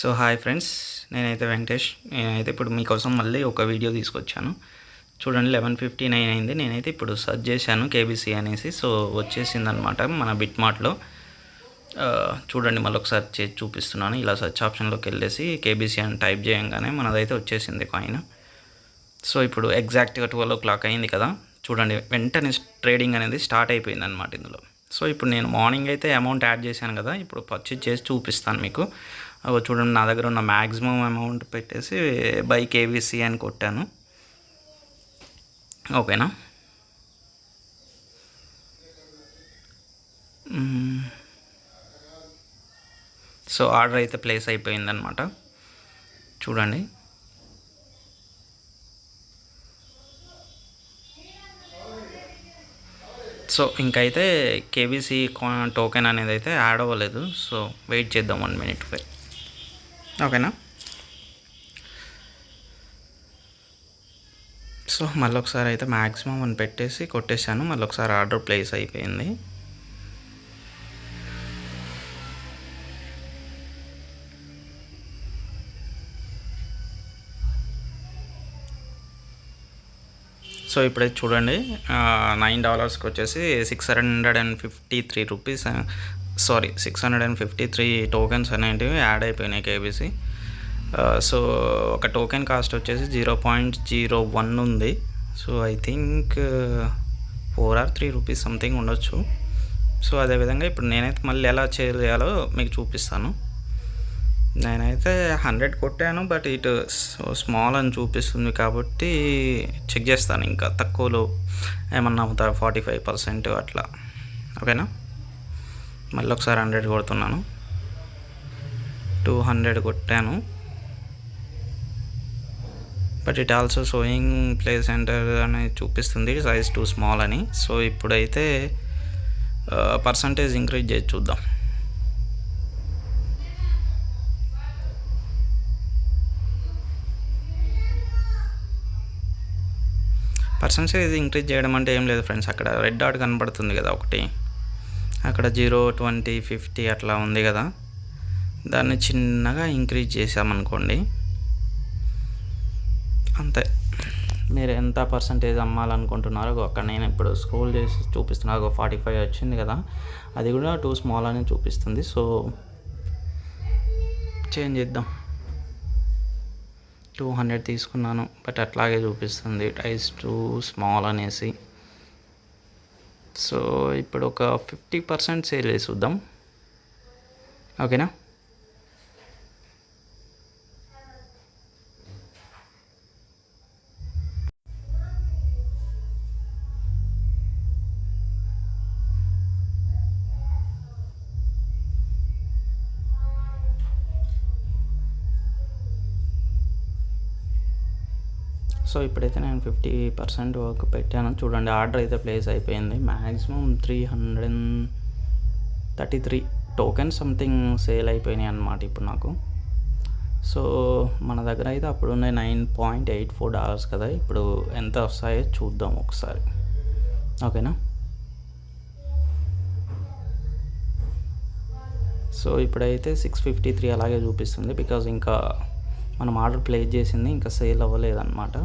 So hi friends, నేనైతే వెంకటేష్. నేనైతే ఇప్పుడు మీకోసం మళ్ళీ ఒక వీడియో తీసుకొచ్చాను. చూడండి, 11:59 అయింది. నేనైతే ఇప్పుడు సెర్చ్ చేశాను కేబీసీ అనేసి. సో వచ్చేసింది అనమాట మన బిట్మార్ట్లో. చూడండి, మళ్ళీ ఒకసారి చేసి చూపిస్తున్నాను. ఇలా సెర్చ్ ఆప్షన్లోకి వెళ్ళేసి కేబీసీ అని టైప్ చేయగానే మనదైతే వచ్చేసింది కాయిన్. సో ఇప్పుడు ఎగ్జాక్ట్గా 12 o'clock అయింది కదా. చూడండి, వెంటనే ట్రేడింగ్ అనేది స్టార్ట్ అయిపోయింది అనమాట ఇందులో. సో ఇప్పుడు నేను మార్నింగ్ అయితే అమౌంట్ యాడ్ చేశాను కదా, ఇప్పుడు పర్చేజ్ చేసి చూపిస్తాను మీకు. చూడండి, నా దగ్గర ఉన్న మ్యాక్సిమం అమౌంట్ పెట్టేసి బై కేబీసీ అని కొట్టాను. ఓకేనా. సో ఆర్డర్ అయితే ప్లేస్ అయిపోయిందనమాట. చూడండి, సో ఇంకైతే కేబీసీ టోకెన్ అనేది అయితే యాడ్ అవ్వలేదు. సో వెయిట్ చేద్దాం 1 minute. ఓకేనా. సో మళ్ళీ ఒకసారి అయితే మ్యాక్సిమం అని పెట్టేసి కొట్టేశాను. మళ్ళీ ఒకసారి ఆర్డర్ ప్లేస్ అయిపోయింది. సో ఇప్పుడైతే చూడండి, $9కి వచ్చేసి 653 రూపీస్, సారీ 653 టోకెన్స్ అనేటివి యాడ్ అయిపోయినాయి కేబీసీ. సో ఒక టోకెన్ కాస్ట్ వచ్చేసి 0.01 ఉంది. So I think 4 or 3 rupees something ఉండొచ్చు. సో అదేవిధంగా ఇప్పుడు నేనైతే మళ్ళీ ఎలా చేయాలో మీకు చూపిస్తాను. నేనైతే 100 కొట్టాను, బట్ ఇటు స్మాల్ అని చూపిస్తుంది కాబట్టి చెక్ చేస్తాను ఇంకా తక్కువలో ఏమన్నా అవుతా 45% అట్లా. ఓకేనా. మళ్ళీ ఒకసారి 100 కొడుతున్నాను. 200 కొట్టాను, but it also sowing play centre అని చూపిస్తుంది, సైజ్ టూ స్మాల్ అని. సో ఇప్పుడైతే పర్సంటేజ్ ఇంక్రీజ్ చేసి చూద్దాం. పర్సంటేజ్ ఇంక్రీజ్ చేయడం అంటే ఏం లేదు ఫ్రెండ్స్, అక్కడ రెడ్ డాట్ కనబడుతుంది కదా ఒకటి, అక్కడ 0, 20, 50 అట్లా ఉంది కదా, దాన్ని చిన్నగా ఇంక్రీజ్ చేసామనుకోండి అంతే. మీరు ఎంత పర్సంటేజ్ అమ్మాలనుకుంటున్నారో అక్కడ నేను ఇప్పుడు స్క్రోల్ చేసి చూపిస్తున్నా, 45 వచ్చింది కదా, అది కూడా టూ స్మాల్ అని చూపిస్తుంది. సో చేంజ్ చేద్దాం. 200 తీసుకున్నాను, బట్ అట్లాగే చూపిస్తుంది సైజ్ టూ స్మాల్ అనేసి. సో ఇప్పుడు ఒక 50% సేల్ చేసి చూద్దాం. ఓకేనా. సో ఇప్పుడైతే నేను 50% వరకు పెట్టాను. చూడండి, ఆర్డర్ అయితే ప్లేస్ అయిపోయింది. మ్యాక్సిమం 333 టోకెన్స్ సంథింగ్ సేల్ అయిపోయినాయి అన్నమాట ఇప్పుడు నాకు. సో మన దగ్గర అయితే అప్పుడు ఉన్నాయి $9.84 కదా, ఇప్పుడు ఎంత వస్తాయో చూద్దాం ఒకసారి. ఓకేనా. సో ఇప్పుడైతే 653 అలాగే చూపిస్తుంది, బికాజ్ ఇంకా మనం ఆర్డర్ ప్లేస్ చేసింది ఇంకా సేల్ అవ్వలేదన్నమాట.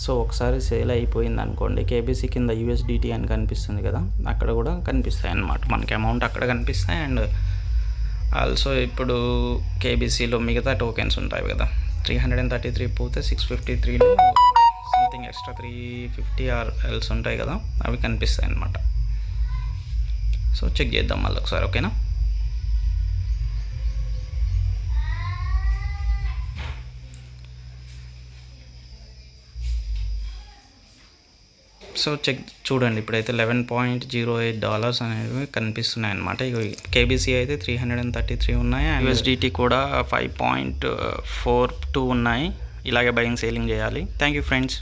సో ఒకసారి సేల్ అయిపోయింది అనుకోండి, కేబీసీ కింద USDT అని కనిపిస్తుంది కదా, అక్కడ కూడా కనిపిస్తాయి అన్నమాట మనకి అమౌంట్, అక్కడ కనిపిస్తాయి. అండ్ ఆల్సో ఇప్పుడు కేబీసీలో మిగతా టోకెన్స్ ఉంటాయి కదా, 333 పోతే 653లో సంథింగ్ ఎక్స్ట్రా 350 ఆర్ ఎల్స్ ఉంటాయి కదా, అవి కనిపిస్తాయి అన్నమాట. సో చెక్ చేద్దాం మళ్ళీ ఒకసారి. ఓకేనా. సో చూడండి, ఇప్పుడైతే $11.08 అనేవి కనిపిస్తున్నాయి అన్నమాట. ఇక కేబీసీ అయితే 333 ఉన్నాయి, USDT కూడా 5.42 ఉన్నాయి. ఇలాగే బయింగ్ సేలింగ్ చేయాలి. Thank you friends.